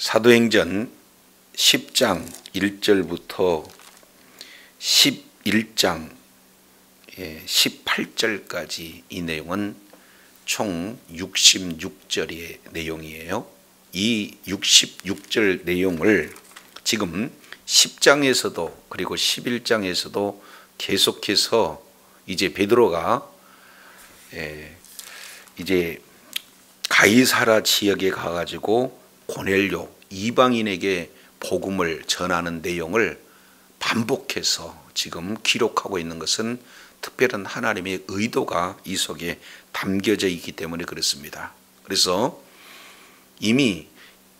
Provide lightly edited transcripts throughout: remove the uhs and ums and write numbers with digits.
사도행전 10장 1절부터 11장 18절까지 이 내용은 총 66절의 내용이에요. 이 66절 내용을 지금 10장에서도 그리고 11장에서도 계속해서 이제 베드로가 이제 가이사라 지역에 가가지고 고넬료 이방인에게 복음을 전하는 내용을 반복해서 지금 기록하고 있는 것은 특별한 하나님의 의도가 이 속에 담겨져 있기 때문에 그렇습니다. 그래서 이미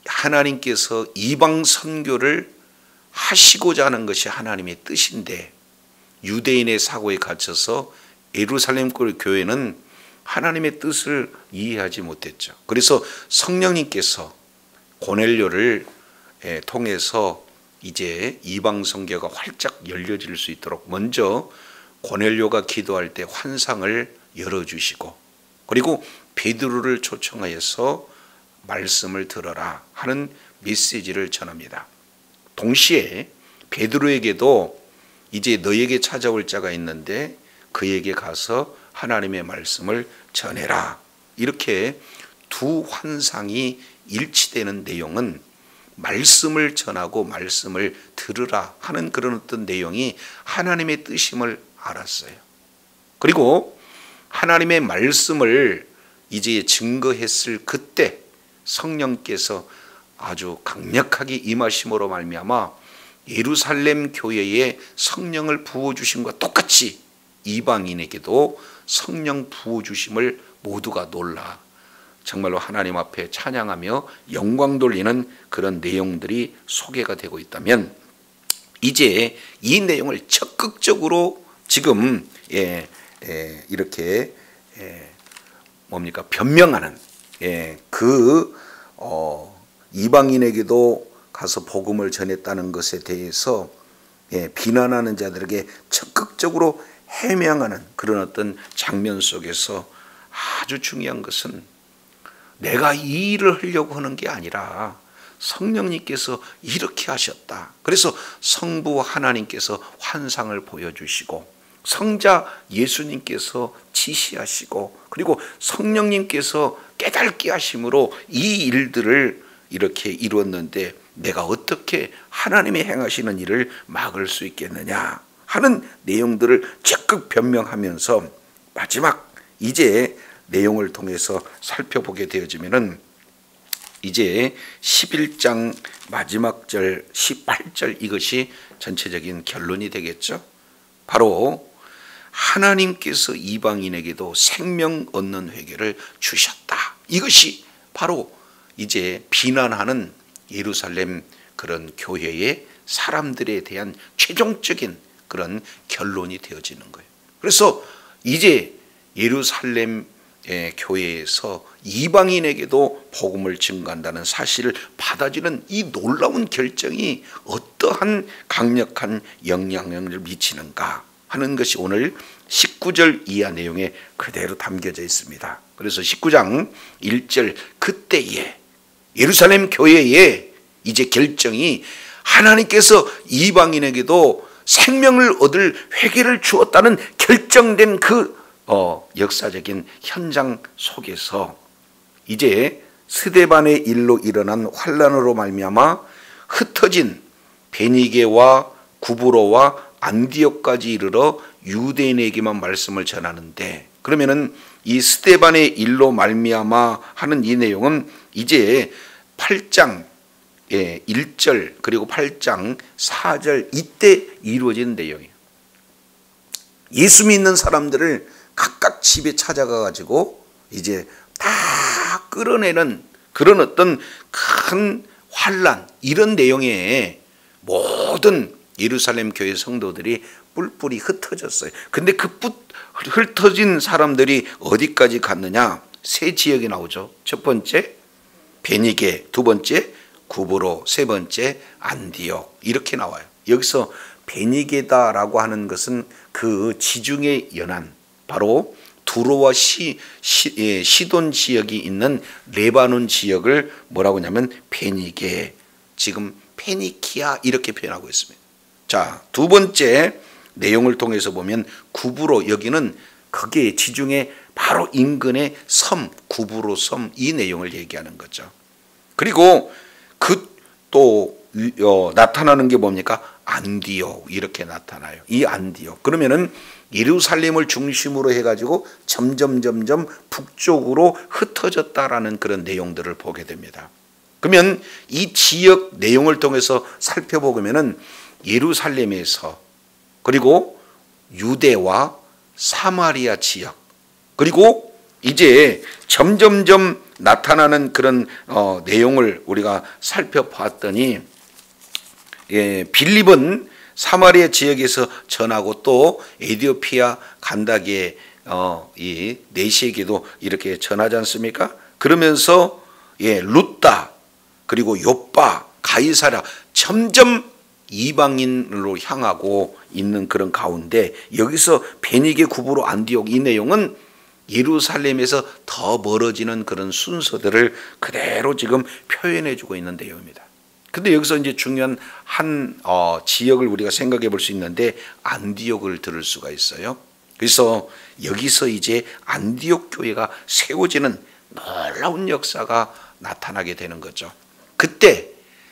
하나님께서 이방 선교를 하시고자 하는 것이 하나님의 뜻인데 유대인의 사고에 갇혀서 예루살렘 교회는 하나님의 뜻을 이해하지 못했죠. 그래서 성령님께서 고넬료를 통해서 이제 이방 선교가 활짝 열려질 수 있도록 먼저 고넬료가 기도할 때 환상을 열어주시고 그리고 베드로를 초청하여서 말씀을 들어라 하는 메시지를 전합니다. 동시에 베드로에게도 이제 너에게 찾아올 자가 있는데 그에게 가서 하나님의 말씀을 전해라. 이렇게 두 환상이 일치되는 내용은 말씀을 전하고 말씀을 들으라 하는 그런 어떤 내용이 하나님의 뜻임을 알았어요. 그리고 하나님의 말씀을 이제 증거했을 그때 성령께서 아주 강력하게 임하심으로 말미암아 예루살렘 교회에 성령을 부어주심과 똑같이 이방인에게도 성령 부어주심을 모두가 놀라 정말로 하나님 앞에 찬양하며 영광 돌리는 그런 내용들이 소개가 되고 있다면 이제 이 내용을 적극적으로 지금 이렇게 뭡니까 변명하는 이방인에게도 가서 복음을 전했다는 것에 대해서 비난하는 자들에게 적극적으로 해명하는 그런 어떤 장면 속에서 아주 중요한 것은 내가 이 일을 하려고 하는 게 아니라 성령님께서 이렇게 하셨다. 그래서 성부 하나님께서 환상을 보여주시고 성자 예수님께서 지시하시고 그리고 성령님께서 깨닫게 하심으로 이 일들을 이렇게 이루었는데 내가 어떻게 하나님이 행하시는 일을 막을 수 있겠느냐 하는 내용들을 적극 변명하면서 마지막 이제 내용을 통해서 살펴보게 되어지면은 이제 11장 마지막 절 18절 이것이 전체적인 결론이 되겠죠. 바로 하나님께서 이방인에게도 생명 얻는 회개를 주셨다. 이것이 바로 이제 비난하는 예루살렘 그런 교회의 사람들에 대한 최종적인 그런 결론이 되어지는 거예요. 그래서 이제 예루살렘 교회에서 이방인에게도 복음을 증거한다는 사실을 받아들이는 이 놀라운 결정이 어떠한 강력한 영향력을 미치는가 하는 것이 오늘 19절 이하 내용에 그대로 담겨져 있습니다. 그래서 19장 1절 그때에 예루살렘 교회에 이제 결정이 하나님께서 이방인에게도 생명을 얻을 회개를 주었다는 결정된 그 역사적인 현장 속에서 이제 스데반의 일로 일어난 환란으로 말미암아 흩어진 베니게와 구브로와 안디옥까지 이르러 유대인에게만 말씀을 전하는데 그러면은 이 스데반의 일로 말미암아 하는 이 내용은 이제 8장 1절 그리고 8장 4절 이때 이루어진 내용이에요. 예수 믿는 사람들을 각각 집에 찾아가 가지고 이제 다 끌어내는 그런 어떤 큰 환란 이런 내용의 모든 예루살렘 교회 성도들이 뿔뿔이 흩어졌어요. 근데 그 흩어진 사람들이 어디까지 갔느냐? 세 지역이 나오죠. 첫 번째 베니게, 두 번째 구브로, 세 번째 안디옥 이렇게 나와요. 여기서 베니게다라고 하는 것은 그 지중해 연안 바로 두로와 시돈 지역이 있는 레바논 지역을 뭐라고 하냐면 베니게, 지금 페니키아 이렇게 표현하고 있습니다. 자, 두 번째 내용을 통해서 보면 구브로, 여기는 그게 지중해 바로 인근의 섬, 구브로 섬, 이 내용을 얘기하는 거죠. 그리고 또 나타나는 게 뭡니까? 안디옥, 이렇게 나타나요. 이 안디옥, 그러면은 예루살렘을 중심으로 해가지고 점점 북쪽으로 흩어졌다라는 그런 내용들을 보게 됩니다. 그러면 이 지역 내용을 통해서 살펴보면은 예루살렘에서, 그리고 유대와 사마리아 지역, 그리고 이제 점점점 나타나는 그런 내용을 우리가 살펴봤더니, 빌립은 사마리아 지역에서 전하고 또 에디오피아 간다게 이 내시에게도 이렇게 전하지 않습니까? 그러면서 루다, 그리고 요빠, 가이사랴, 점점 이방인으로 향하고 있는 그런 가운데, 여기서 베니게, 구브로, 안디옥, 이 내용은 예루살렘에서 더 멀어지는 그런 순서들을 그대로 지금 표현해 주고 있는 내용입니다. 근데 여기서 이제 중요한 한 지역을 우리가 생각해 볼 수 있는데, 안디옥을 들을 수가 있어요. 그래서 여기서 이제 안디옥 교회가 세워지는 놀라운 역사가 나타나게 되는 거죠. 그때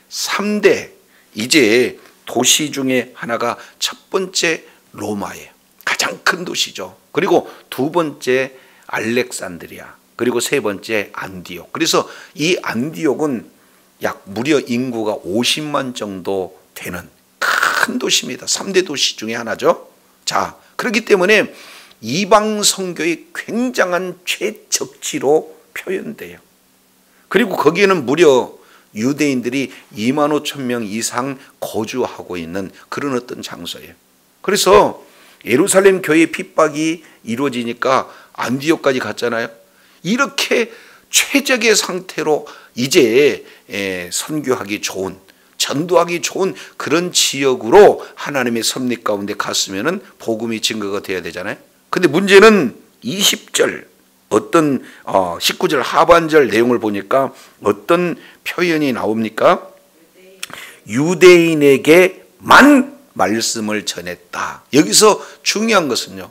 3대 이제 도시 중에 하나가, 첫 번째 로마예요. 가장 큰 도시죠. 그리고 두 번째 알렉산드리아, 그리고 세 번째 안디옥. 그래서 이 안디옥은 약 무려 인구가 50만 정도 되는 큰 도시입니다. 3대 도시 중에 하나죠. 자, 그렇기 때문에 이방 선교의 굉장한 최적지로 표현돼요. 그리고 거기에는 무려 유대인들이 2만 5천 명 이상 거주하고 있는 그런 어떤 장소예요. 그래서 예루살렘 교회 핍박이 이루어지니까 안디옥까지 갔잖아요. 이렇게 최적의 상태로 이제 선교하기 좋은, 전도하기 좋은 그런 지역으로 하나님의 섭리 가운데 갔으면은 복음이 증거가 되어야 되잖아요. 근데 문제는 20절 어떤 19절 하반절 내용을 보니까 어떤 표현이 나옵니까? 유대인에게만 말씀을 전했다. 여기서 중요한 것은요,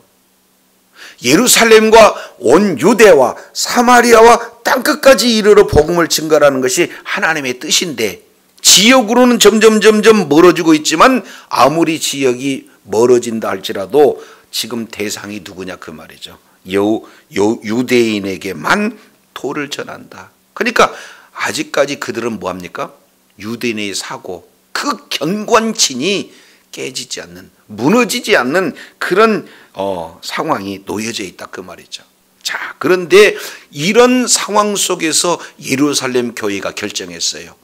예루살렘과 온 유대와 사마리아와 땅끝까지 이르러 복음을 증거하는 것이 하나님의 뜻인데, 지역으로는 점점 멀어지고 있지만 아무리 지역이 멀어진다 할지라도 지금 대상이 누구냐 그 말이죠. 유대인에게만 도를 전한다. 그러니까 아직까지 그들은 뭐합니까? 유대인의 사고, 그 견관친이 깨지지 않는, 무너지지 않는 그런 상황이 놓여져 있다 그 말이죠. 자, 그런데 이런 상황 속에서 예루살렘 교회가 결정했어요.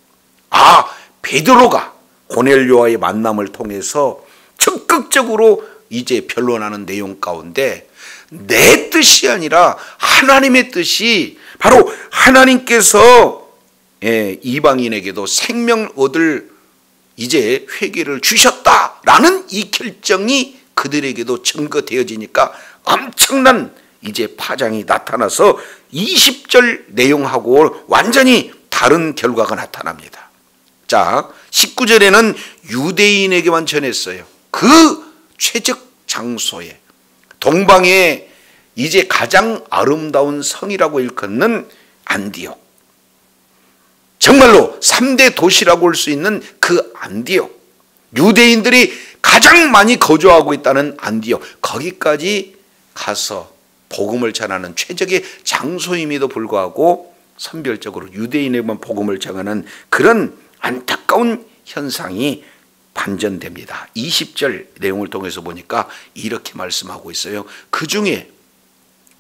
베드로가 고넬료와의 만남을 통해서 적극적으로 이제 변론하는 내용 가운데, 내 뜻이 아니라 하나님의 뜻이, 바로 하나님께서 이방인에게도 생명을 얻을 이제 회개를 주셨다라는 이 결정이 그들에게도 증거되어지니까 엄청난 이제 파장이 나타나서 20절 내용하고 완전히 다른 결과가 나타납니다. 자, 19절에는 유대인에게만 전했어요. 그 최적 장소에, 동방의 이제 가장 아름다운 성이라고 일컫는 안디옥, 정말로 3대 도시라고 할 수 있는 그 안디옥, 유대인들이 가장 많이 거주하고 있다는 안디옥, 거기까지 가서 복음을 전하는 최적의 장소임에도 불구하고 선별적으로 유대인에게만 복음을 전하는 그런 안타까운 현상이 반전됩니다. 20절 내용을 통해서 보니까 이렇게 말씀하고 있어요. 그 중에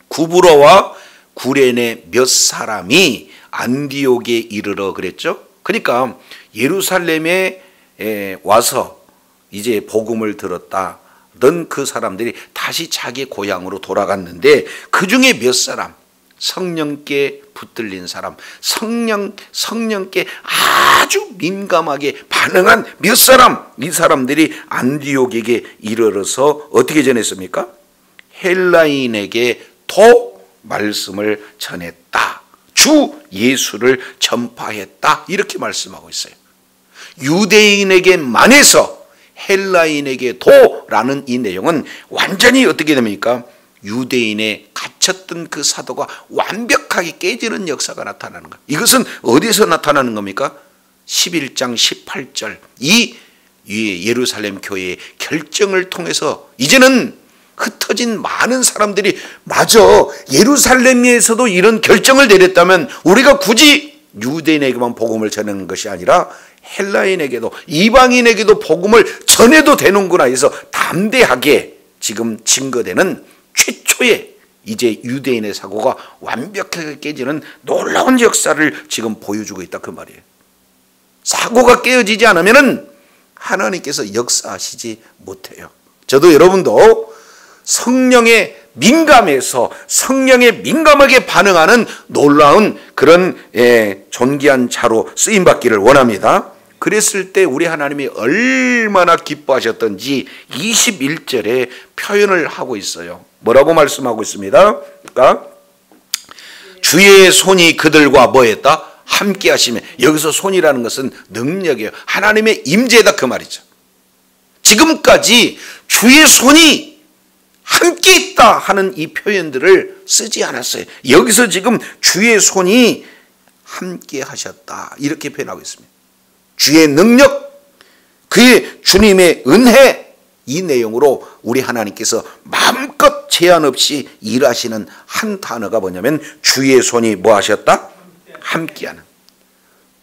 구브로와 구레네 몇 사람이 안디옥에 이르러 그랬죠. 그러니까 예루살렘에 와서 이제 복음을 들었다던 그 사람들이 다시 자기 고향으로 돌아갔는데, 그 중에 몇 사람, 성령께 붙들린 사람, 성령께 아주 민감하게 반응한 몇 사람, 이 사람들이 안디옥에게 이르러서 어떻게 전했습니까? 헬라인에게 도 말씀을 전했다. 주 예수를 전파했다. 이렇게 말씀하고 있어요. 유대인에게만 해서 헬라인에게도라는 이 내용은 완전히 어떻게 됩니까? 유대인의 갇혔던 그 사도가 완벽하게 깨지는 역사가 나타나는 것. 이것은 어디서 나타나는 겁니까? 11장 18절 이 예루살렘 교회의 결정을 통해서 이제는 흩어진 많은 사람들이 맞아, 예루살렘에서도 이런 결정을 내렸다면 우리가 굳이 유대인에게만 복음을 전하는 것이 아니라 헬라인에게도 이방인에게도 복음을 전해도 되는구나 해서 담대하게 지금 증거되는 최초의 이제 유대인의 사고가 완벽하게 깨지는 놀라운 역사를 지금 보여주고 있다 그 말이에요. 사고가 깨어지지 않으면 하나님께서 역사하시지 못해요. 저도 여러분도 성령에 민감해서 성령에 민감하게 반응하는 놀라운 그런 존귀한 자로 쓰임받기를 원합니다. 그랬을 때 우리 하나님이 얼마나 기뻐하셨던지 21절에 표현을 하고 있어요. 뭐라고 말씀하고 있습니다? 그러니까 주의 손이 그들과 뭐했다? 함께 하시면, 여기서 손이라는 것은 능력이에요. 하나님의 임재다 그 말이죠. 지금까지 주의 손이 함께 있다 하는 이 표현들을 쓰지 않았어요. 여기서 지금 주의 손이 함께 하셨다 이렇게 표현하고 있습니다. 주의 능력, 그의 주님의 은혜, 이 내용으로 우리 하나님께서 마음껏 제한 없이 일하시는 한 단어가 뭐냐면 주의 손이 뭐 하셨다? 함께하는.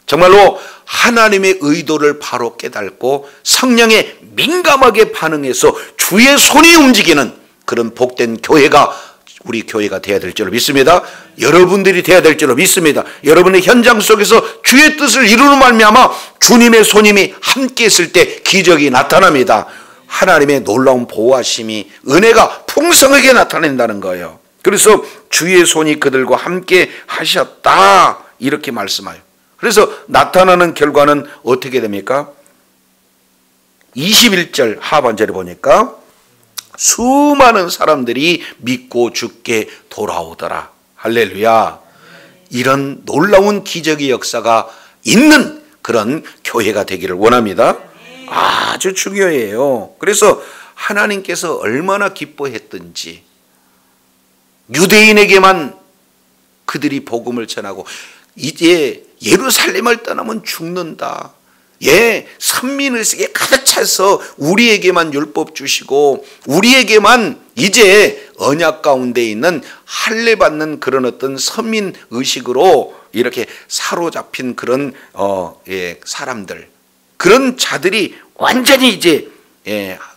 정말로 하나님의 의도를 바로 깨닫고 성령에 민감하게 반응해서 주의 손이 움직이는 그런 복된 교회가 우리 교회가 되어야 될 줄로 믿습니다. 여러분들이 되어야 될 줄로 믿습니다. 여러분의 현장 속에서 주의 뜻을 이루는 말미암아 주님의 손님이 함께 있을 때 기적이 나타납니다. 하나님의 놀라운 보호하심이, 은혜가 풍성하게 나타낸다는 거예요. 그래서 주의 손이 그들과 함께 하셨다 이렇게 말씀해요. 그래서 나타나는 결과는 어떻게 됩니까? 21절 하반절에 보니까 수많은 사람들이 믿고 주께 돌아오더라. 할렐루야. 이런 놀라운 기적의 역사가 있는 그런 교회가 되기를 원합니다. 아주 중요해요. 그래서 하나님께서 얼마나 기뻐했던지, 유대인에게만 그들이 복음을 전하고 이제 예루살렘을 떠나면 죽는다. 선민의식에 가득 차서 우리에게만 율법 주시고 우리에게만 이제 언약 가운데 있는 할례 받는 그런 어떤 선민의식으로 이렇게 사로잡힌 그런 사람들, 그런 자들이 완전히 이제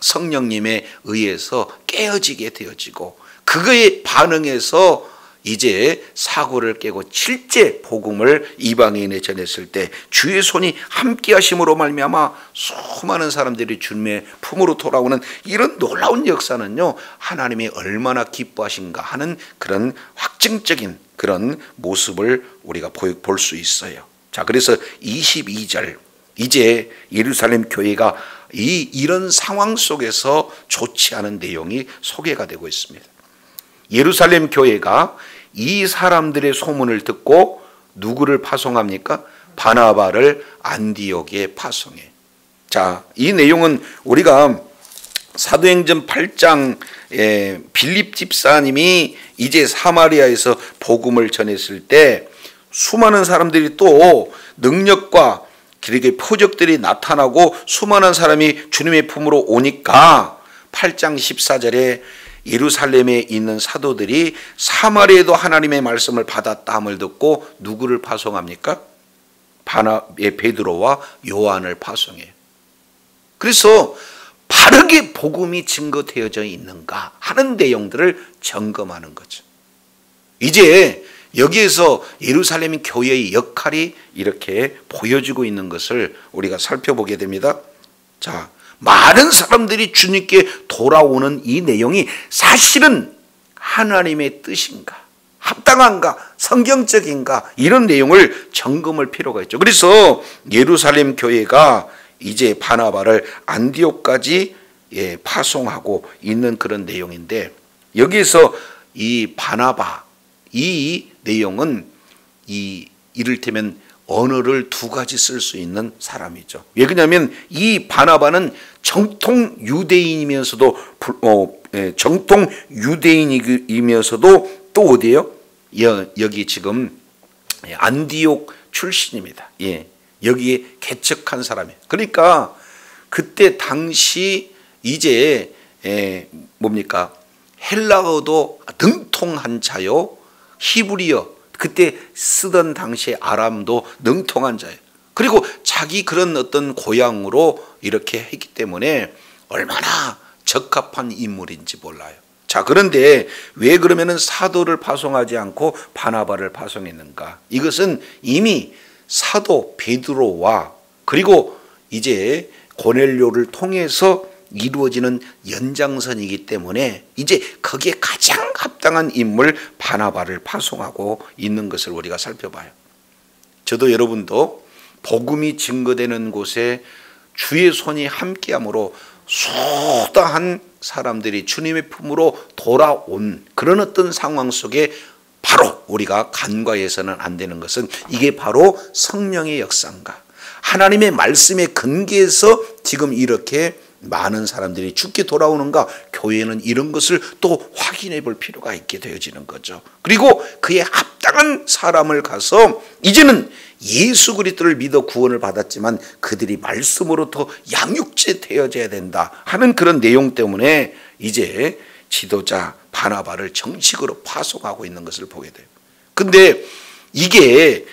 성령님에 의해서 깨어지게 되어지고 그거에 반응해서 이제 사고를 깨고 실제 복음을 이방인에 전했을 때 주의 손이 함께 하심으로 말미암아 수많은 사람들이 주님의 품으로 돌아오는 이런 놀라운 역사는요, 하나님이 얼마나 기뻐하신가 하는 그런 확증적인 그런 모습을 우리가 볼 수 있어요. 자, 그래서 22절, 이제 예루살렘 교회가 이런 상황 속에서 좋지 않은 내용이 소개가 되고 있습니다. 예루살렘 교회가 이 사람들의 소문을 듣고 누구를 파송합니까? 바나바를 안디옥에 파송해. 자, 이 내용은 우리가 사도행전 8장 빌립 집사님이 이제 사마리아에서 복음을 전했을 때 수많은 사람들이 또 능력과 길게 표적들이 나타나고 수많은 사람이 주님의 품으로 오니까 8장 14절에 예루살렘에 있는 사도들이 사마리아에도 하나님의 말씀을 받았다함을 듣고 누구를 파송합니까? 베드로와 요한을 파송해요. 그래서 바르게 복음이 증거되어져 있는가 하는 내용들을 점검하는 거죠. 이제 여기에서 예루살렘 교회의 역할이 이렇게 보여지고 있는 것을 우리가 살펴보게 됩니다. 자, 많은 사람들이 주님께 돌아오는 이 내용이 사실은 하나님의 뜻인가, 합당한가, 성경적인가, 이런 내용을 점검할 필요가 있죠. 그래서 예루살렘 교회가 이제 바나바를 안디옥까지 파송하고 있는 그런 내용인데, 여기에서 이 바나바, 이 내용은 이를테면 언어를 두 가지 쓸 수 있는 사람이죠. 왜 그러냐면 이 바나바는 정통 유대인이면서도 정통 유대인이면서도 또 어디예요? 여기 지금 안디옥 출신입니다. 예, 여기에 개척한 사람이에요. 그러니까 그때 당시 이제 뭡니까? 헬라어도 능통한 자요, 히브리어 그때 쓰던 당시에 아람도 능통한 자예요. 그리고 자기 그런 어떤 고향으로 이렇게 했기 때문에 얼마나 적합한 인물인지 몰라요. 자, 그런데 왜 그러면은 사도를 파송하지 않고 바나바를 파송했는가? 이것은 이미 사도 베드로와 그리고 이제 고넬료를 통해서 이루어지는 연장선이기 때문에 이제 거기에 가장 합당한 인물 바나바를 파송하고 있는 것을 우리가 살펴봐요. 저도 여러분도 복음이 증거되는 곳에 주의 손이 함께함으로 수다한 사람들이 주님의 품으로 돌아온 그런 어떤 상황 속에 바로 우리가 간과해서는 안 되는 것은 이게 바로 성령의 역사인가, 하나님의 말씀의 근거에서 지금 이렇게 많은 사람들이 죽게 돌아오는가? 교회는 이런 것을 또 확인해 볼 필요가 있게 되어지는 거죠. 그리고 그에 합당한 사람을 가서 이제는 예수 그리스도를 믿어 구원을 받았지만 그들이 말씀으로 더 양육제 되어져야 된다 하는 그런 내용 때문에 이제 지도자 바나바를 정식으로 파송하고 있는 것을 보게 돼요. 근데 이게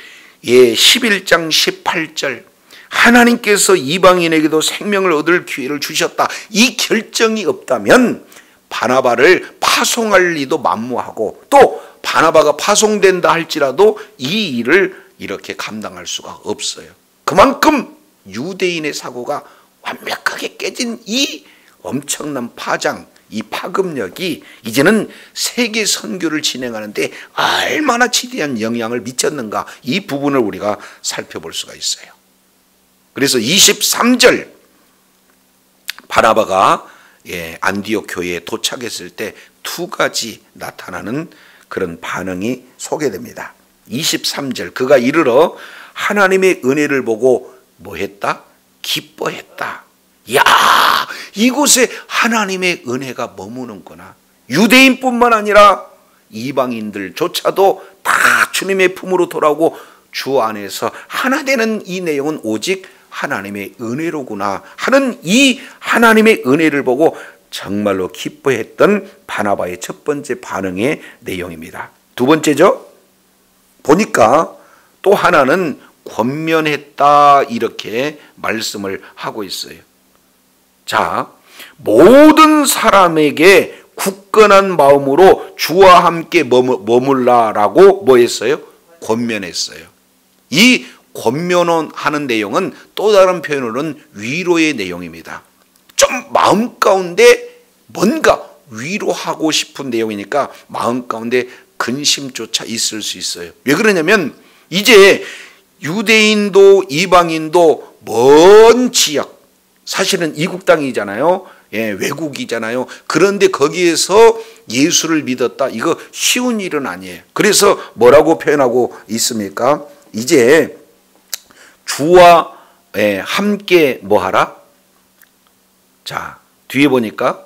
11장 18절 하나님께서 이방인에게도 생명을 얻을 기회를 주셨다, 이 결정이 없다면 바나바를 파송할 리도 만무하고 또 바나바가 파송된다 할지라도 이 일을 이렇게 감당할 수가 없어요. 그만큼 유대인의 사고가 완벽하게 깨진 이 엄청난 파장, 이 파급력이 이제는 세계 선교를 진행하는데 얼마나 지대한 영향을 미쳤는가, 이 부분을 우리가 살펴볼 수가 있어요. 그래서 23절 바나바가 안디옥 교회에 도착했을 때 두 가지 나타나는 그런 반응이 소개됩니다. 23절 그가 이르러 하나님의 은혜를 보고 뭐 했다? 기뻐했다. 야, 이곳에 하나님의 은혜가 머무는구나. 유대인뿐만 아니라 이방인들조차도 다 주님의 품으로 돌아오고 주 안에서 하나 되는 이 내용은 오직 하나님의 은혜로구나 하는 이 하나님의 은혜를 보고 정말로 기뻐했던 바나바의 첫 번째 반응의 내용입니다. 두 번째죠. 보니까 또 하나는 권면했다 이렇게 말씀을 하고 있어요. 자, 모든 사람에게 굳건한 마음으로 주와 함께 머물라라고 뭐 했어요? 권면했어요. 이 권면하는 내용은 또 다른 표현으로는 위로의 내용입니다. 좀 마음 가운데 뭔가 위로하고 싶은 내용이니까 마음 가운데 근심조차 있을 수 있어요. 왜 그러냐면 이제 유대인도 이방인도 먼 지역, 사실은 이국 땅이잖아요. 외국이잖아요. 그런데 거기에서 예수를 믿었다, 이거 쉬운 일은 아니에요. 그래서 뭐라고 표현하고 있습니까? 이제 주와 함께 뭐하라? 자, 뒤에 보니까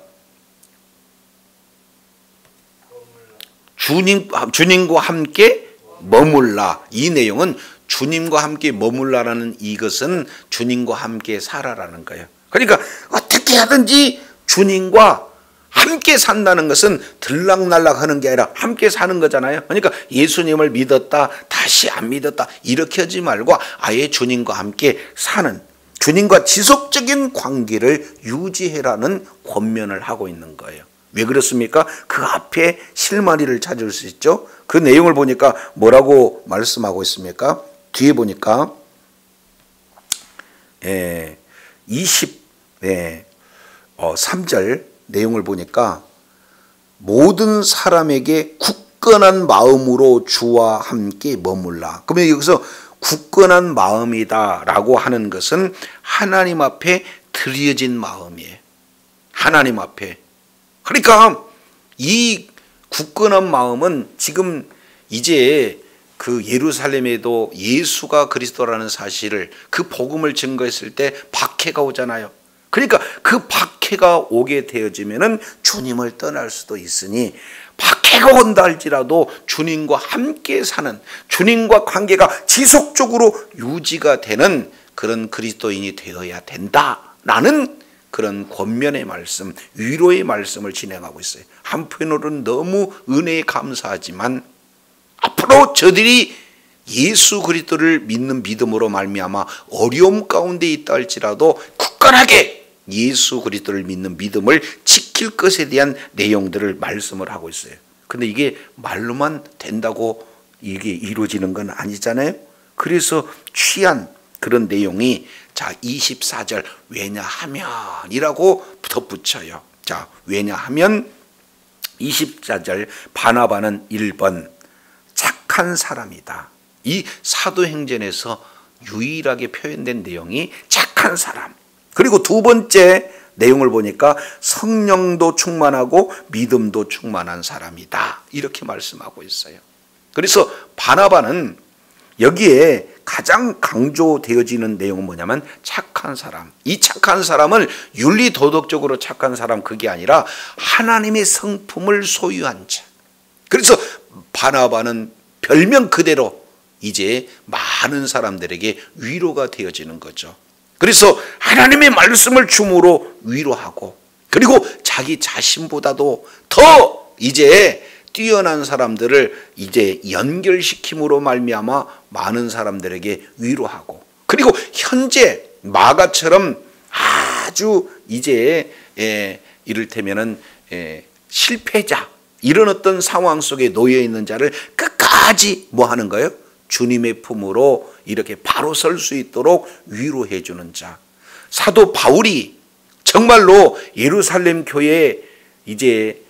주님과 함께 머물라. 이 내용은 주님과 함께 머물라라는 이것은 주님과 함께 살아라는 거예요. 그러니까 어떻게 하든지 주님과 함께 산다는 것은 들락날락 하는 게 아니라 함께 사는 거잖아요. 그러니까 예수님을 믿었다, 다시 안 믿었다 이렇게 하지 말고 아예 주님과 함께 사는, 주님과 지속적인 관계를 유지해라는 권면을 하고 있는 거예요. 왜 그렇습니까? 그 앞에 실마리를 찾을 수 있죠. 그 내용을 보니까 뭐라고 말씀하고 있습니까? 뒤에 보니까 23절 내용을 보니까 모든 사람에게 굳건한 마음으로 주와 함께 머물라. 그러면 여기서 굳건한 마음이다라고 하는 것은 하나님 앞에 드려진 마음이에요. 하나님 앞에. 그러니까 이 굳건한 마음은 지금 이제 그 예루살렘에도 예수가 그리스도라는 사실을, 그 복음을 증거했을 때 박해가 오잖아요. 그러니까 그 박해가 오게 되어지면은 주님을 떠날 수도 있으니, 박해가 온다 할지라도 주님과 함께 사는, 주님과 관계가 지속적으로 유지가 되는 그런 그리스도인이 되어야 된다라는 그런 권면의 말씀, 위로의 말씀을 진행하고 있어요. 한편으로는 너무 은혜에 감사하지만 앞으로 저들이 예수 그리스도를 믿는 믿음으로 말미암아 어려움 가운데 있다 할지라도 굳건하게 예수 그리스도를 믿는 믿음을 지킬 것에 대한 내용들을 말씀을 하고 있어요. 근데 이게 말로만 된다고 이게 이루어지는 건 아니잖아요. 그래서 취한 그런 내용이, 자 24절 왜냐하면이라고 덧붙여요. 자 왜냐하면 24절 바나바는 1번 착한 사람이다. 이 사도행전에서 유일하게 표현된 내용이 착한 사람. 그리고 두 번째 내용을 보니까 성령도 충만하고 믿음도 충만한 사람이다. 이렇게 말씀하고 있어요. 그래서 바나바는 여기에 가장 강조되어지는 내용은 뭐냐면 착한 사람. 이 착한 사람을 윤리도덕적으로 착한 사람, 그게 아니라 하나님의 성품을 소유한 자. 그래서 바나바는 별명 그대로 이제 많은 사람들에게 위로가 되어지는 거죠. 그래서 하나님의 말씀을 줌으로 위로하고, 그리고 자기 자신보다도 더 이제 뛰어난 사람들을 이제 연결시킴으로 말미암아 많은 사람들에게 위로하고, 그리고 현재 마가처럼 아주 이제 이를테면은 실패자, 이런 어떤 상황 속에 놓여 있는 자를 끝까지 뭐 하는 거예요? 주님의 품으로 이렇게 바로 설 수 있도록 위로해 주는 자. 사도 바울이 정말로 예루살렘 교회에 이제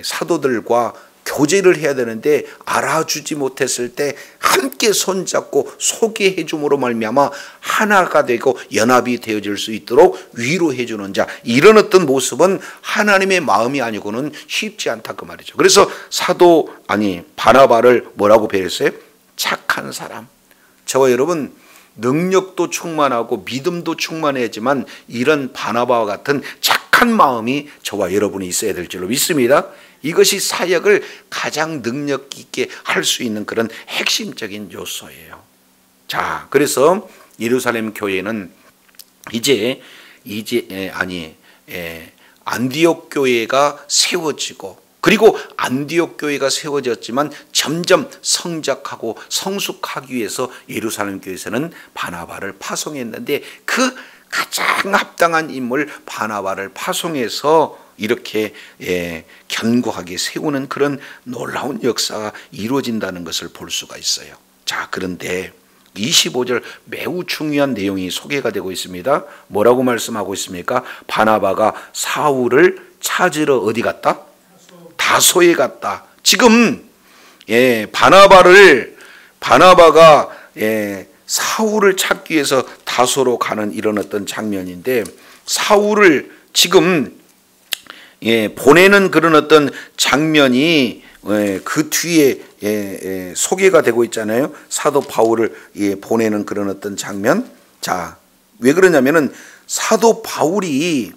사도들과 교제를 해야 되는데 알아주지 못했을 때 함께 손잡고 소개해 줌으로 말미암아 하나가 되고 연합이 되어질 수 있도록 위로해 주는 자. 이런 어떤 모습은 하나님의 마음이 아니고는 쉽지 않다 그 말이죠. 그래서 바나바를 뭐라고 배웠어요? 착한 사람. 저와 여러분 능력도 충만하고 믿음도 충만하지만 이런 바나바와 같은 착한 마음이 저와 여러분이 있어야 될 줄로 믿습니다. 이것이 사역을 가장 능력 있게 할 수 있는 그런 핵심적인 요소예요. 자, 그래서 예루살렘 교회는 안디옥 교회가 세워지고, 그리고 안디옥 교회가 세워졌지만 점점 성장하고 성숙하기 위해서 예루살렘 교회에서는 바나바를 파송했는데, 그 가장 합당한 인물 바나바를 파송해서 이렇게 견고하게 세우는 그런 놀라운 역사가 이루어진다는 것을 볼 수가 있어요. 자, 그런데 25절 매우 중요한 내용이 소개가 되고 있습니다. 뭐라고 말씀하고 있습니까? 바나바가 사울을 찾으러 어디 갔다? 다소에 갔다. 지금 바나바가 사울을 찾기 위해서 다소로 가는 이런 어떤 장면인데, 사울을 지금 보내는 그런 어떤 장면이 그 뒤에 소개가 되고 있잖아요. 사도 바울을 보내는 그런 어떤 장면. 자, 왜 그러냐면은 사도 바울이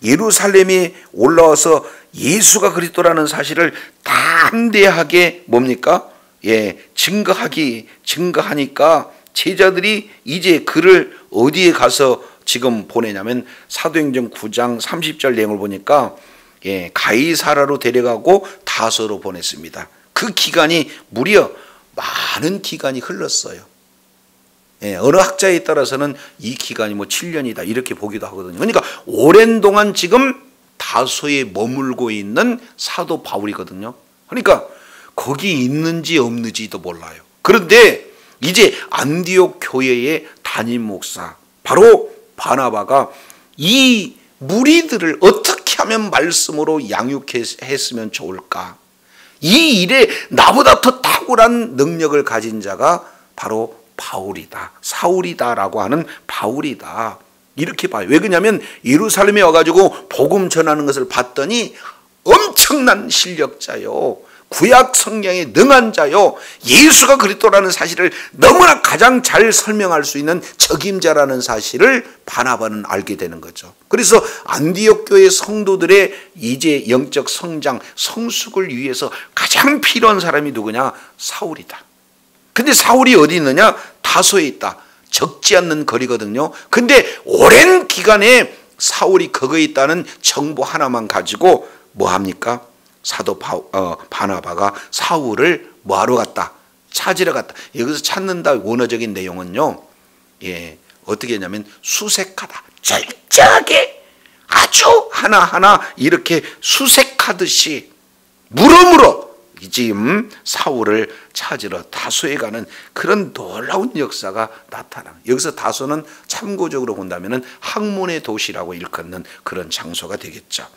예루살렘에 올라와서 예수가 그리스도라는 사실을 담대하게 뭡니까? 증거하니까 제자들이 이제 그를 어디에 가서 지금 보내냐면 사도행전 9장 30절 내용을 보니까 가이사라로 데려가고 다소로 보냈습니다. 그 기간이 무려 많은 기간이 흘렀어요. 어느 학자에 따라서는 이 기간이 7년이다 이렇게 보기도 하거든요. 그러니까 오랜 동안 지금 다소에 머물고 있는 사도 바울이거든요. 그러니까 거기 있는지 없는지도 몰라요. 그런데 이제 안디옥 교회의 담임 목사 바로 바나바가 이 무리들을 어떻게 하면 말씀으로 양육했으면 좋을까? 이 일에 나보다 더 탁월한 능력을 가진 자가 바로 바울이다, 사울이다라고 하는 바울이다, 이렇게 봐요. 왜 그러냐면 예루살렘에 와가지고 복음 전하는 것을 봤더니 엄청난 실력자요, 구약 성경에 능한 자요, 예수가 그리스도라는 사실을 너무나 가장 잘 설명할 수 있는 적임자라는 사실을 바나바는 알게 되는 거죠. 그래서 안디옥 교회 성도들의 이제 영적 성장, 성숙을 위해서 가장 필요한 사람이 누구냐? 사울이다. 근데 사울이 어디 있느냐? 다소에 있다. 적지 않는 거리거든요. 근데 오랜 기간에 사울이 거기에 있다는 정보 하나만 가지고 뭐 합니까? 사도 바나바가 사울을 뭐하러 갔다? 찾으러 갔다. 여기서 찾는다 원어적인 내용은요, 어떻게 했냐면 수색하다. 철저하게 아주 하나하나 이렇게 수색하듯이 물어물어 지금 사울을 찾으러 다소에 가는 그런 놀라운 역사가 나타나. 여기서 다소는 참고적으로 본다면 학문의 도시라고 일컫는 그런 장소가 되겠죠.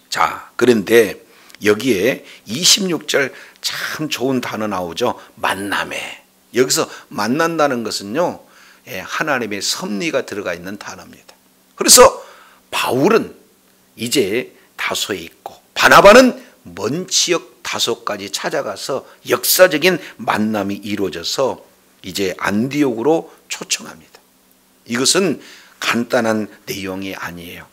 자, 그런데 여기에 26절 참 좋은 단어 나오죠. 만남에. 여기서 만난다는 것은요, 하나님의 섭리가 들어가 있는 단어입니다. 그래서 바울은 이제 다소에 있고 바나바는 먼 지역 다소까지 찾아가서 역사적인 만남이 이루어져서 이제 안디옥으로 초청합니다. 이것은 간단한 내용이 아니에요.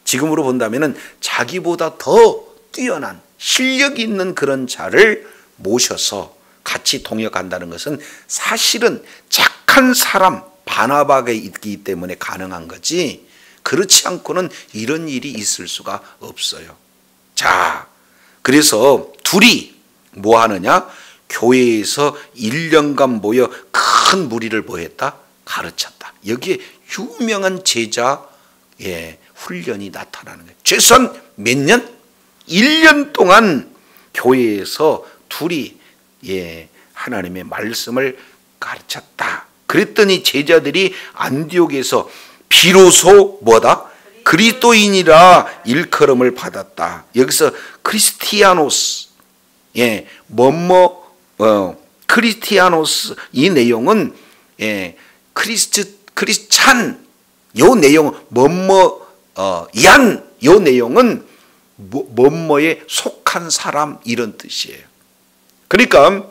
지금으로 본다면 자기보다 더 뛰어난 실력 있는 그런 자를 모셔서 같이 동역한다는 것은 사실은 착한 사람 바나바가 있기 때문에 가능한 거지, 그렇지 않고는 이런 일이 있을 수가 없어요. 자, 그래서 둘이 뭐 하느냐? 교회에서 1년간 모여 큰 무리를 뭐 했다? 가르쳤다. 여기에 유명한 제자 훈련이 나타나는 거예요. 최소한 몇 년? 1년 동안 교회에서 둘이 하나님의 말씀을 가르쳤다. 그랬더니 제자들이 안디옥에서 비로소 뭐다? 그리스도인이라 일컬음을 받았다. 여기서 크리스티아노스, 크리스티아노스, 이 내용은 크리스찬, 요 내용 얀, 요 내용은 뭐뭐에 속한 사람 이런 뜻이에요. 그러니까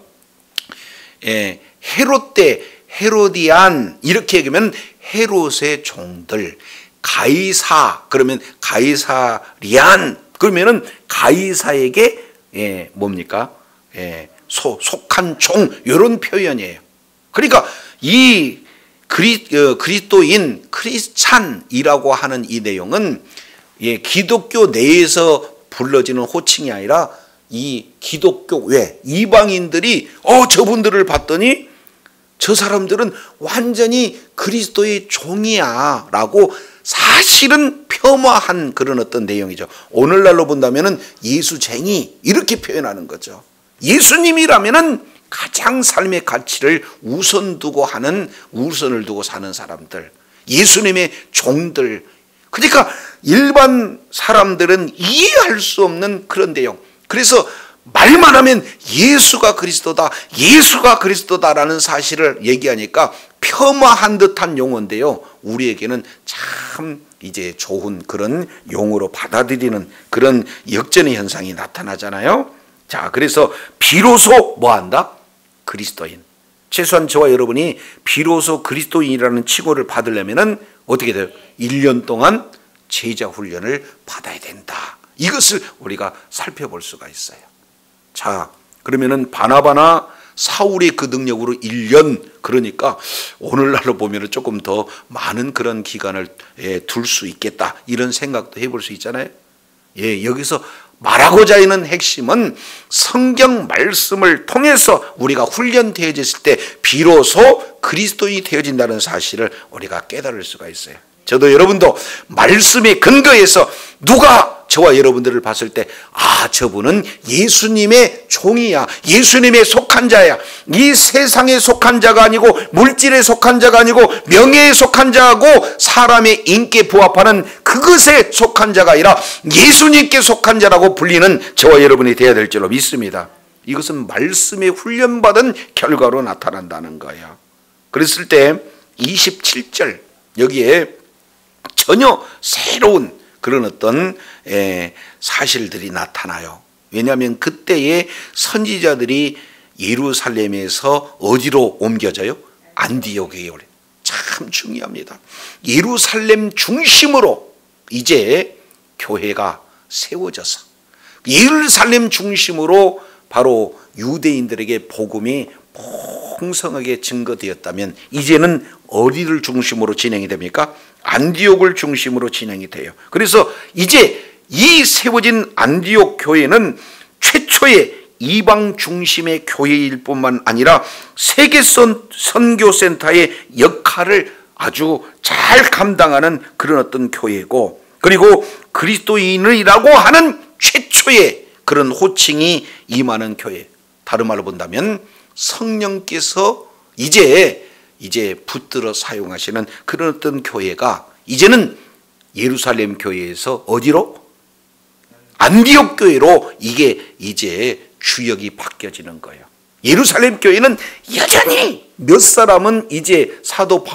헤롯 때 헤로디안 이렇게 얘기하면 헤롯의 종들, 가이사 그러면 가이사리안 그러면은 가이사에게 뭡니까? 속한 종, 이런 표현이에요. 그러니까 이 그리스도인 크리스찬이라고 하는 이 내용은 기독교 내에서 불러지는 호칭이 아니라 이 기독교 외 이방인들이 저분들을 봤더니 저 사람들은 완전히 그리스도의 종이야 라고 사실은 폄하한 그런 어떤 내용이죠. 오늘날로 본다면 예수쟁이 이렇게 표현하는 거죠. 예수님이라면 가장 삶의 가치를 우선을 두고 사는 사람들, 예수님의 종들. 그러니까 일반 사람들은 이해할 수 없는 그런 내용. 그래서 말만 하면 예수가 그리스도다, 예수가 그리스도다라는 사실을 얘기하니까 폄하한 듯한 용어인데요, 우리에게는 참 이제 좋은 그런 용어로 받아들이는 그런 역전의 현상이 나타나잖아요. 자, 그래서 비로소 뭐한다? 그리스도인. 최소한 저와 여러분이 비로소 그리스도인이라는 칭호를 받으려면 어떻게 돼요? 1년 동안 제자 훈련을 받아야 된다. 이것을 우리가 살펴볼 수가 있어요. 자, 그러면은 바나바나 사울의 그 능력으로 1년, 그러니까 오늘날로 보면 조금 더 많은 그런 기간을 둘 수 있겠다, 이런 생각도 해볼 수 있잖아요. 여기서 말하고자 하는 핵심은 성경 말씀을 통해서 우리가 훈련되어졌을 때 비로소 그리스도인이 되어진다는 사실을 우리가 깨달을 수가 있어요. 저도 여러분도 말씀에 근거해서 누가 저와 여러분들을 봤을 때 저분은 예수님의 종이야, 예수님의 속한 자야, 이 세상에 속한 자가 아니고 물질에 속한 자가 아니고 명예에 속한 자하고 사람의 인기에 부합하는 그것에 속한 자가 아니라 예수님께 속한 자라고 불리는 저와 여러분이 되어야 될 줄로 믿습니다. 이것은 말씀에 훈련받은 결과로 나타난다는 거예요. 그랬을 때 27절 여기에 전혀 새로운 그런 어떤 사실들이 나타나요. 왜냐하면 그때의 선지자들이 예루살렘에서 어디로 옮겨져요? 안디옥에 오래. 참 중요합니다. 예루살렘 중심으로 이제 교회가 세워져서 예루살렘 중심으로 바로 유대인들에게 복음이 풍성하게 증거되었다면 이제는 어디를 중심으로 진행이 됩니까? 안디옥을 중심으로 진행이 돼요. 그래서 이제 이 세워진 안디옥 교회는 최초의 이방 중심의 교회일 뿐만 아니라 세계 선교센터의 역할을 아주 잘 감당하는 그런 어떤 교회고, 그리고 그리스도인이라고 하는 최초의 그런 호칭이 임하는 교회. 다른 말로 본다면 성령께서 이제 붙들어 사용하시는 그런 어떤 교회가 이제는 예루살렘 교회에서 어디로? 안디옥 교회로 이게 이제 주역이 바뀌어지는 거예요. 예루살렘 교회는 여전히 몇 사람은 이제 사도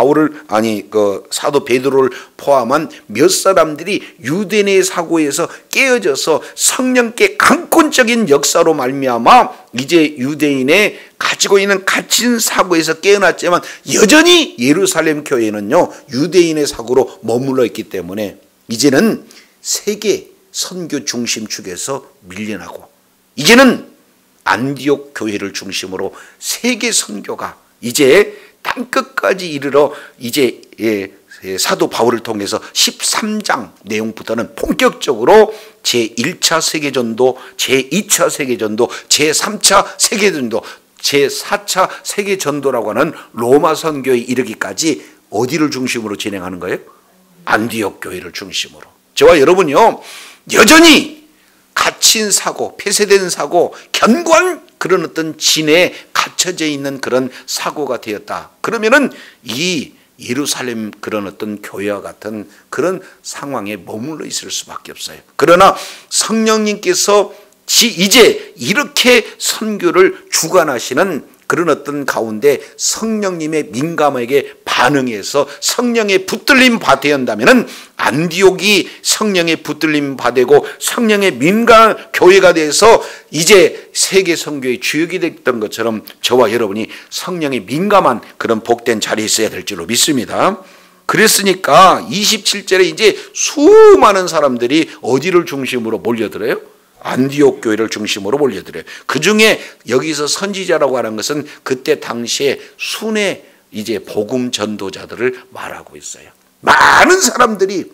베드로를 포함한 몇 사람들이 유대인의 사고에서 깨어져서 성령께 강권적인 역사로 말미암아 이제 유대인의 가지고 있는 갇힌 사고에서 깨어났지만 여전히 예루살렘 교회는요 유대인의 사고로 머물러 있기 때문에 이제는 세계 선교 중심 축에서 밀려나고 이제는 안디옥 교회를 중심으로 세계 선교가 이제 땅끝까지 이르러 이제 사도 바울을 통해서 13장 내용부터는 본격적으로 제1차 세계전도, 제2차 세계전도, 제3차 세계전도, 제4차 세계전도라고 하는 로마 선교에 이르기까지 어디를 중심으로 진행하는 거예요? 안디옥 교회를 중심으로. 저와 여러분요 여전히 갇힌 사고, 폐쇄된 사고, 견고한 그런 어떤 진에 갇혀져 있는 그런 사고가 되었다. 그러면은 이 예루살렘 그런 어떤 교회와 같은 그런 상황에 머물러 있을 수밖에 없어요. 그러나 성령님께서 이제 이렇게 선교를 주관하시는 그런 어떤 가운데 성령님의 민감하게 반응해서 성령의 붙들림 받아야 한다면 안디옥이 성령의 붙들림 받고 성령의 민감 교회가 돼서 이제 세계 선교의 주역이 됐던 것처럼 저와 여러분이 성령에 민감한 그런 복된 자리에 있어야 될 줄로 믿습니다. 그랬으니까 27절에 이제 수많은 사람들이 어디를 중심으로 몰려들어요? 안디옥 교회를 중심으로 몰려들어요. 그 중에 여기서 선지자라고 하는 것은 그때 당시에 순회 이제 복음 전도자들을 말하고 있어요. 많은 사람들이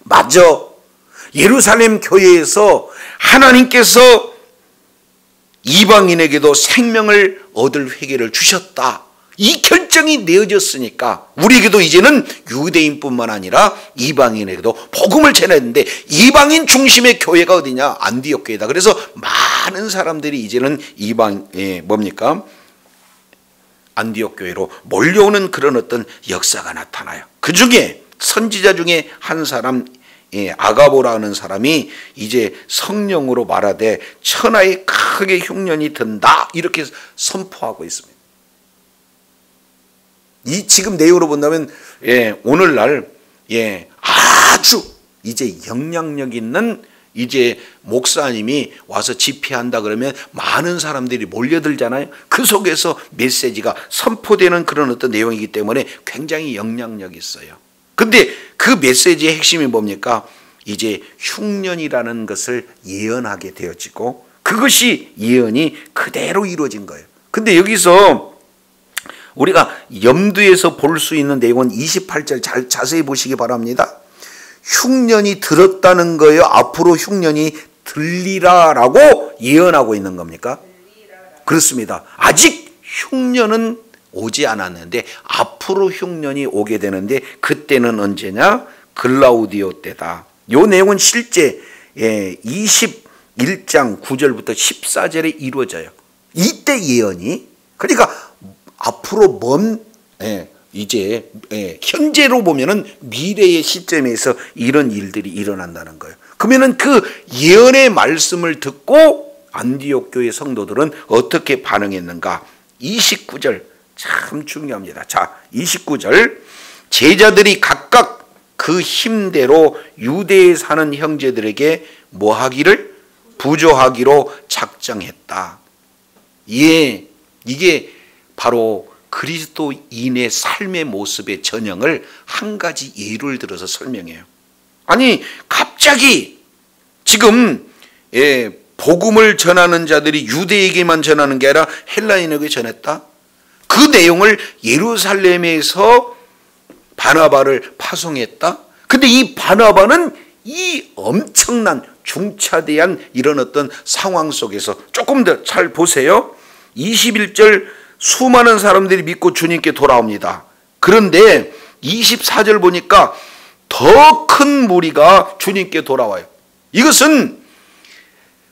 마저 예루살렘 교회에서 하나님께서 이방인에게도 생명을 얻을 회개를 주셨다. 이 결정이 내어졌으니까 우리에게도 이제는 유대인뿐만 아니라 이방인에게도 복음을 전해야 되는데 이방인 중심의 교회가 어디냐? 안디옥 교회다. 그래서 많은 사람들이 이제는 안디옥 교회로 몰려오는 그런 어떤 역사가 나타나요. 그 중에 선지자 중에 한 사람 아가보라는 사람이 이제 성령으로 말하되 천하에 크게 흉년이 든다 이렇게 선포하고 있습니다. 이 지금 내용으로 본다면 오늘날 아주 이제 영향력 있는 이제 목사님이 와서 집회한다 그러면 많은 사람들이 몰려들잖아요. 그 속에서 메시지가 선포되는 그런 어떤 내용이기 때문에 굉장히 영향력이 있어요. 근데 그 메시지의 핵심이 뭡니까? 이제 흉년이라는 것을 예언하게 되어지고 그것이 예언이 그대로 이루어진 거예요. 근데 여기서 우리가 염두에서 볼 수 있는 내용은 28절 자세히 보시기 바랍니다. 흉년이 들었다는 거예요? 앞으로 흉년이 들리라라고 예언하고 있는 겁니까? 그렇습니다. 아직 흉년은 오지 않았는데 앞으로 흉년이 오게 되는데 그때는 언제냐? 글라우디오 때다. 이 내용은 실제 21장 9절부터 14절에 이루어져요. 이때 예언이 그러니까 앞으로 먼 이제 현재로 보면은 미래의 시점에서 이런 일들이 일어난다는 거예요. 그러면은 그 예언의 말씀을 듣고 안디옥 교회 성도들은 어떻게 반응했는가? 29절 참 중요합니다. 자, 29절 제자들이 각각 그 힘대로 유대에 사는 형제들에게 뭐 하기를? 부조하기로 작정했다. 예, 이게 바로 그리스도인의 삶의 모습의 전형을 한 가지 예를 들어서 설명해요. 아니 갑자기 지금 복음을 전하는 자들이 유대에게만 전하는 게 아니라 헬라인에게 전했다. 그 내용을 예루살렘에서 바나바를 파송했다. 근데 이 바나바는 이 엄청난 중차대한 이런 어떤 상황 속에서 조금 더 잘 보세요. 21절 수많은 사람들이 믿고 주님께 돌아옵니다. 그런데 24절 보니까 더 큰 무리가 주님께 돌아와요. 이것은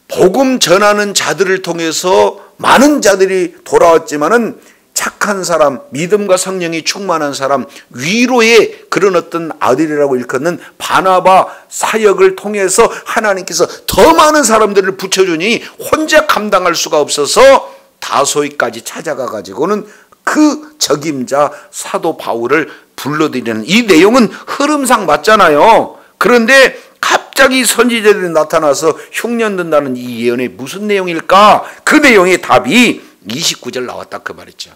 복음 전하는 자들을 통해서 많은 자들이 돌아왔지만은 착한 사람, 믿음과 성령이 충만한 사람, 위로의 그런 어떤 아들이라고 일컫는 바나바 사역을 통해서 하나님께서 더 많은 사람들을 붙여주니 혼자 감당할 수가 없어서 다소이까지 찾아가 가지고는 그 적임자 사도 바울을 불러들이는 이 내용은 흐름상 맞잖아요. 그런데 갑자기 선지자들이 나타나서 흉년 든다는 이 예언이 무슨 내용일까? 그 내용의 답이 29절 나왔다 그 말이죠.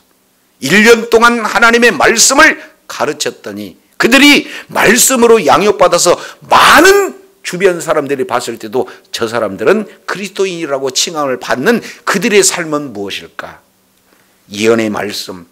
1년 동안 하나님의 말씀을 가르쳤더니 그들이 말씀으로 양육받아서 많은 주변 사람들이 봤을 때도 저 사람들은 그리스도인이라고 칭함을 받는 그들의 삶은 무엇일까? 예언의 말씀,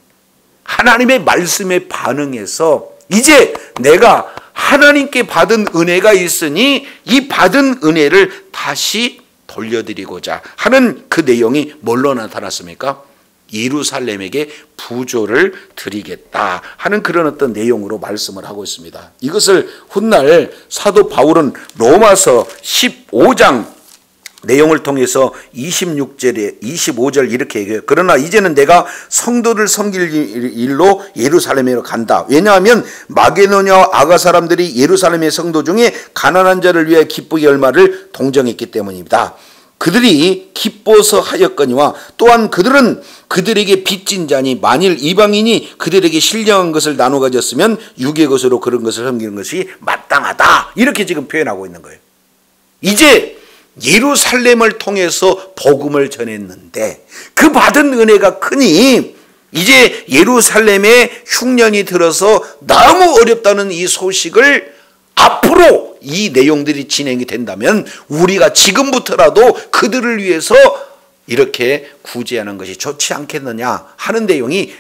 하나님의 말씀에 반응해서 이제 내가 하나님께 받은 은혜가 있으니 이 받은 은혜를 다시 돌려드리고자 하는 그 내용이 뭘로 나타났습니까? 예루살렘에게 부조를 드리겠다 하는 그런 어떤 내용으로 말씀을 하고 있습니다. 이것을 훗날 사도 바울은 로마서 15장 내용을 통해서 26절에 25절 이렇게 얘기해요. 그러나 이제는 내가 성도를 섬길 일로 예루살렘으로 간다. 왜냐하면 마게도냐 아가 사람들이 예루살렘의 성도 중에 가난한 자를 위해 기쁘게 열마를 동정했기 때문입니다. 그들이 기뻐서 하였거니와 또한 그들은 그들에게 빚진 자니 만일 이방인이 그들에게 신령한 것을 나눠 가졌으면 육의 것으로 그런 것을 섬기는 것이 마땅하다. 이렇게 지금 표현하고 있는 거예요. 이제 예루살렘을 통해서 복음을 전했는데 그 받은 은혜가 크니 이제 예루살렘에 흉년이 들어서 너무 어렵다는 이 소식을 앞으로 이 내용들이 진행이 된다면 우리가 지금부터라도 그들을 위해서 이렇게 구제하는 것이 좋지 않겠느냐 하는 내용이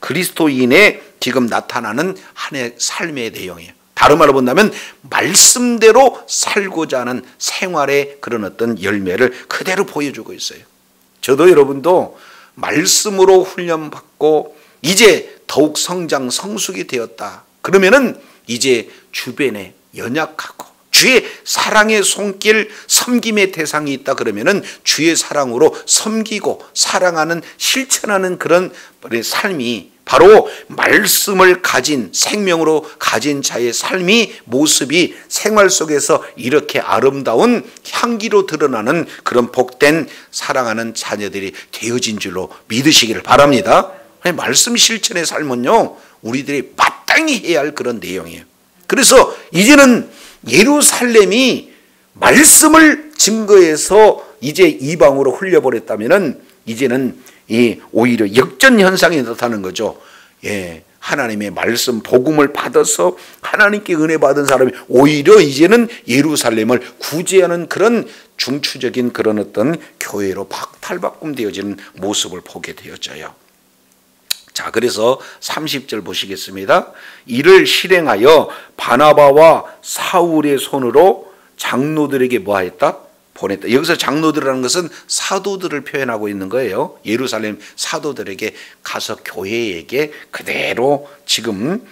그리스도인의 지금 나타나는 한의 삶의 내용이에요. 다른 말로 본다면 말씀대로 살고자 하는 생활의 그런 어떤 열매를 그대로 보여주고 있어요. 저도 여러분도 말씀으로 훈련받고 이제 더욱 성장 성숙이 되었다. 그러면은 이제 주변에 연약하고 주의 사랑의 손길 섬김의 대상이 있다 그러면은 주의 사랑으로 섬기고 사랑하는 실천하는 그런 삶이 바로 말씀을 가진 생명으로 가진 자의 삶이 모습이 생활 속에서 이렇게 아름다운 향기로 드러나는 그런 복된 사랑하는 자녀들이 되어진 줄로 믿으시기를 바랍니다. 말씀 실천의 삶은요 우리들이 마땅히 해야 할 그런 내용이에요. 그래서 이제는 예루살렘이 말씀을 증거해서 이제 이방으로 흘려버렸다면은 이제는 오히려 역전 현상이 나타나는 거죠. 하나님의 말씀 복음을 받아서 하나님께 은혜 받은 사람이 오히려 이제는 예루살렘을 구제하는 그런 중추적인 그런 어떤 교회로 탈바꿈되어지는 모습을 보게 되었어요. 자, 그래서 30절 보시겠습니다. 이를 실행하여 바나바와 사울의 손으로 장로들에게 뭐하였다? 보냈다. 여기서 장로들이라는 것은 사도들을 표현하고 있는 거예요. 예루살렘 사도들에게 가서 교회에게 그대로 지금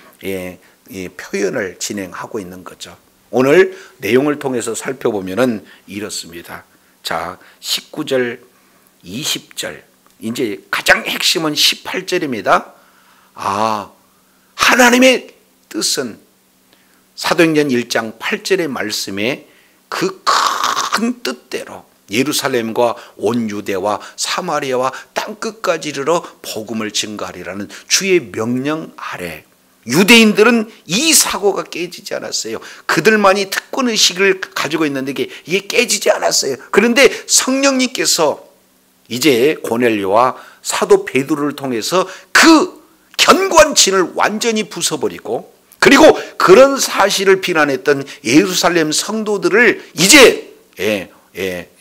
표현을 진행하고 있는 거죠. 오늘 내용을 통해서 살펴보면은 이렇습니다. 자, 19절, 20절. 이제 가장 핵심은 18절입니다. 하나님의 뜻은 사도행전 1장 8절의 말씀에 그 큰 뜻대로 예루살렘과 온 유대와 사마리아와 땅끝까지 이르러 복음을 증거하리라는 주의 명령 아래 유대인들은 이 사고가 깨지지 않았어요. 그들만이 특권의식을 가지고 있는데 이게 깨지지 않았어요. 그런데 성령님께서 이제 고넬료와 사도 베드로를 통해서 그 견고한 진을 완전히 부숴버리고, 그리고 그런 사실을 비난했던 예루살렘 성도들을 이제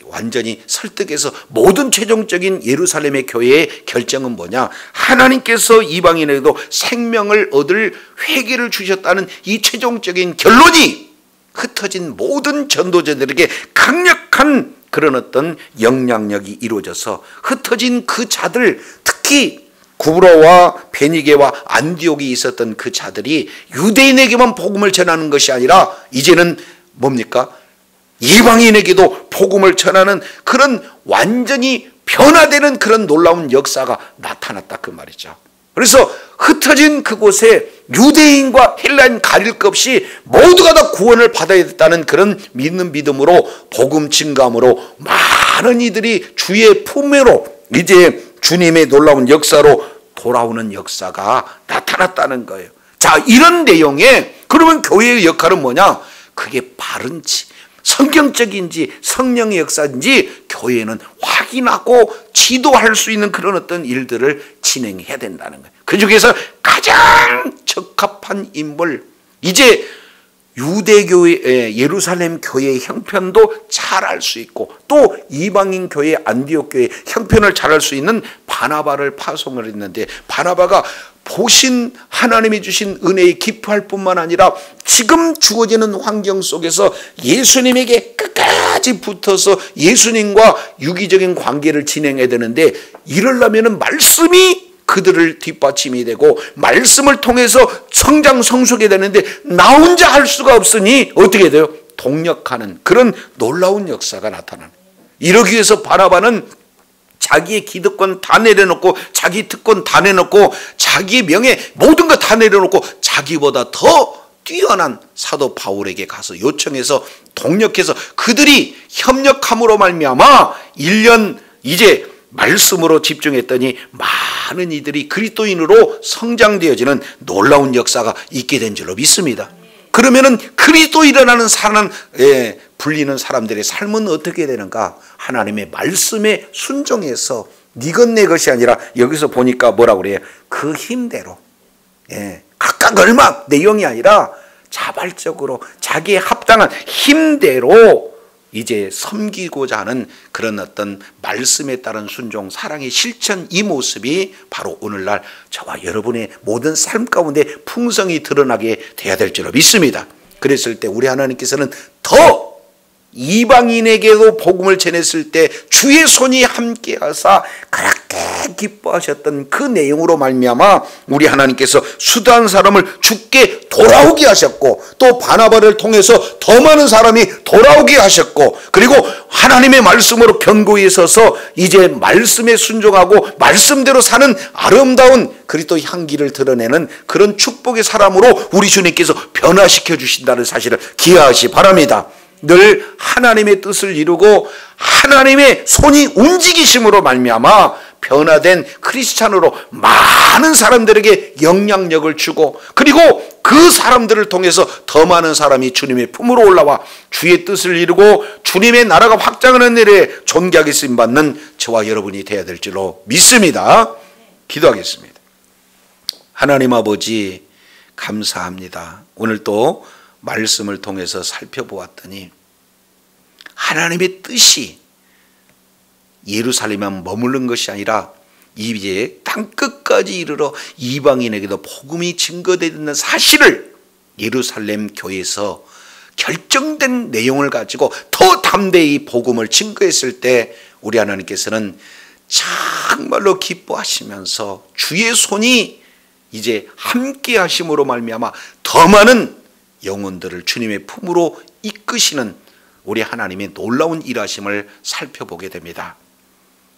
완전히 설득해서 모든 최종적인 예루살렘의 교회의 결정은 뭐냐? 하나님께서 이방인에게도 생명을 얻을 회개를 주셨다는 이 최종적인 결론이 흩어진 모든 전도자들에게 강력한 그런 어떤 영향력이 이루어져서 흩어진 그 자들, 특히 구브로와 베니게와 안디옥이 있었던 그 자들이 유대인에게만 복음을 전하는 것이 아니라 이제는 뭡니까? 이방인에게도 복음을 전하는 그런 완전히 변화되는 그런 놀라운 역사가 나타났다 그 말이죠. 그래서 흩어진 그곳에 유대인과 헬라인 가릴 것 없이 모두가 다 구원을 받아야 됐다는 그런 믿는 믿음으로 복음 증감으로 많은 이들이 주의 품으로 이제 주님의 놀라운 역사로 돌아오는 역사가 나타났다는 거예요. 자, 이런 내용에 그러면 교회의 역할은 뭐냐? 그게 바른지 성경적인지 성령의 역사인지 교회는 확인하고 지도할 수 있는 그런 어떤 일들을 진행해야 된다는 거예요. 그 중에서 가장 적합한 인물, 이제 유대교회 예루살렘 교회의 형편도 잘 알 수 있고 또 이방인 교회 안디옥 교회 형편을 잘 알 수 있는 바나바를 파송을 했는데, 바나바가 보신 하나님이 주신 은혜에 기뻐할 뿐만 아니라 지금 주어지는 환경 속에서 예수님에게 끝까지 붙어서 예수님과 유기적인 관계를 진행해야 되는데, 이러려면 말씀이 그들을 뒷받침이 되고 말씀을 통해서 성장 성숙해야 되는데 나 혼자 할 수가 없으니 어떻게 돼요? 동력하는 그런 놀라운 역사가 나타나는. 이러기 위해서 바나바는 자기의 기득권 다 내려놓고 자기 특권 다 내놓고 자기의 명예 모든 거 다 내려놓고 자기보다 더 뛰어난 사도 바울에게 가서 요청해서 동력해서 그들이 협력함으로 말미암아 1년 이제 말씀으로 집중했더니 많은 이들이 그리스도인으로 성장되어지는 놀라운 역사가 있게 된 줄로 믿습니다. 그러면은 그리스도인이라는 사람, 불리는 사람들의 삶은 어떻게 되는가? 하나님의 말씀에 순종해서 네것 내 것이 아니라 여기서 보니까 뭐라고 그래요? 그 힘대로, 각각 얼마 내용이 아니라 자발적으로 자기의 합당한 힘대로 이제 섬기고자 하는 그런 어떤 말씀에 따른 순종, 사랑의 실천, 이 모습이 바로 오늘날 저와 여러분의 모든 삶 가운데 풍성히 드러나게 돼야 될 줄로 믿습니다. 그랬을 때 우리 하나님께서는 더 이방인에게도 복음을 전했을 때 주의 손이 함께하사 그렇게 기뻐하셨던 그 내용으로 말미암아 우리 하나님께서 수도한 사람을 주께 돌아오게 하셨고, 또 바나바를 통해서 더 많은 사람이 돌아오게 하셨고, 그리고 하나님의 말씀으로 견고히 서서 이제 말씀에 순종하고 말씀대로 사는 아름다운 그리스도의 향기를 드러내는 그런 축복의 사람으로 우리 주님께서 변화시켜 주신다는 사실을 기억하시 바랍니다. 늘 하나님의 뜻을 이루고 하나님의 손이 움직이심으로 말미암아 변화된 크리스찬으로 많은 사람들에게 영향력을 주고, 그리고 그 사람들을 통해서 더 많은 사람이 주님의 품으로 올라와 주의 뜻을 이루고 주님의 나라가 확장하는 일에 존귀하게 쓰임받는 저와 여러분이 되어야 될 줄로 믿습니다. 기도하겠습니다. 하나님 아버지 감사합니다. 오늘 또 말씀을 통해서 살펴보았더니 하나님의 뜻이 예루살렘에만 머무른 것이 아니라 이제 땅끝까지 이르러 이방인에게도 복음이 증거되는 사실을 예루살렘 교회에서 결정된 내용을 가지고 더 담대히 복음을 증거했을 때 우리 하나님께서는 정말로 기뻐하시면서 주의 손이 이제 함께 하심으로 말미암아 더 많은 영혼들을 주님의 품으로 이끄시는 우리 하나님의 놀라운 일하심을 살펴보게 됩니다.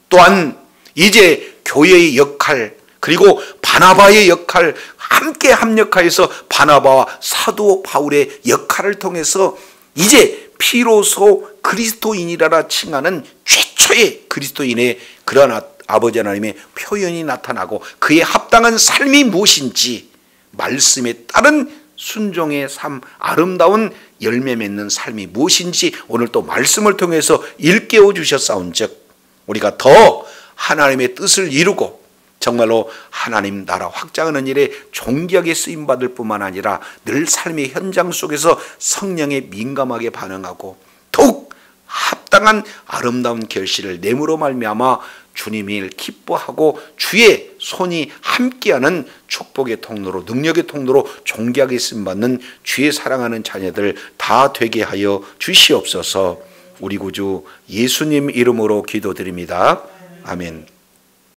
또한 이제 교회의 역할, 그리고 바나바의 역할, 함께 합력하여서 바나바와 사도 바울의 역할을 통해서 이제 비로소 그리스도인이라 칭하는 최초의 그리스도인의 그러한 아버지 하나님의 표현이 나타나고 그의 합당한 삶이 무엇인지 말씀에 따른 순종의 삶, 아름다운 열매 맺는 삶이 무엇인지 오늘 또 말씀을 통해서 일깨워 주셨사온즉 우리가 더 하나님의 뜻을 이루고 정말로 하나님 나라 확장하는 일에 존귀하게 쓰임받을 뿐만 아니라 늘 삶의 현장 속에서 성령에 민감하게 반응하고 더욱 합당한 아름다운 결실을 내므로 말미암아 주님을 기뻐하고 주의 손이 함께하는 축복의 통로로, 능력의 통로로 존귀하게 쓰임받는 주의 사랑하는 자녀들 다 되게 하여 주시옵소서. 우리 구주 예수님 이름으로 기도드립니다. 아멘.